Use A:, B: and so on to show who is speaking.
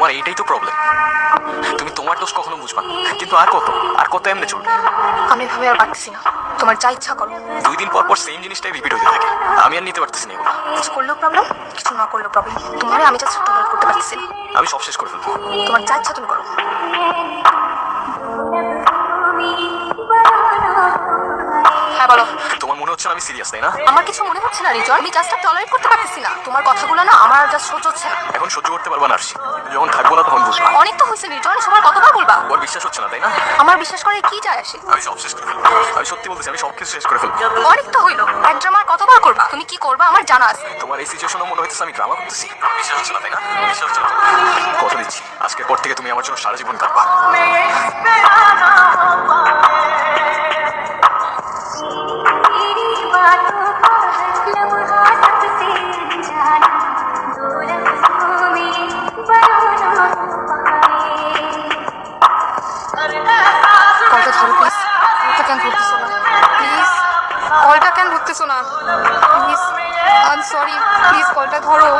A: তোমার এইটাই তো প্রবলেম, তুমি তোমার দোষ কখনো বুঝবা না, কিন্তু আর কত এমনি চলবে?
B: আমি এভাবে আর পারতেছি না, তোমার যা ইচ্ছা করো।
A: 2 দিন পর পর সেম জিনিসটাই রিপিট হতে থাকে, আমি আর নিতে পারতেছি না এগুলো।
B: কিছু করলেও প্রবলেম, কিছু না করলেও প্রবলেম। তোমার আমি জাস্ট টলারেট করতে পারতেছি না।
A: আমি সব শেষ করে ফেলবো।
B: তোমার যা ইচ্ছা তুমি করো। হ্যাঁ বলো।
A: তোমার মনে হচ্ছে না আমি সিরিয়াস, তাই না?
B: আমার কিছু মনে হচ্ছে না রিজন, আমি জাস্ট টলারেট করতে পারতেছি না। তোমার কথাগুলো না আমার জাস্ট সহ্য হচ্ছে না।
A: এখন সহ্য করতে পারবা না আরশি, যখন থাকবো না তখন বুঝবা।
B: অনেক তো হয়েছে রিজন, সবার কতবার বলবা?
A: ওর বিশ্বাস হচ্ছে না, তাই না?
B: আমার বিশ্বাস করে কি যায় আসে?
A: আমি সব শেষ করে ফেলবো, আমি সত্যি বলতেছি, আমি সব কিছু শেষ করে ফেলবো।
B: অনেক তো হইলো, এক ড্রামা কতবার করবা? তুমি কি করবা আমার জানা আছে।
A: তোমার এই সিচুয়েশনে মনে হইতেছে আমি ড্রামা করতেছি, বিশ্বাস হচ্ছে না, তাই না? বিশ্বাস হচ্ছে না। কথা দিচ্ছি, আজকের পর থেকে তুমি আমার জন্য সারা জীবন কাটবা।
B: কলটা ধরো প্লিজ। কলটা কেন ধরতেছো না প্লিজ? কলটা কেন ধরতেছো না please? I am sorry, please কলটা ধরো।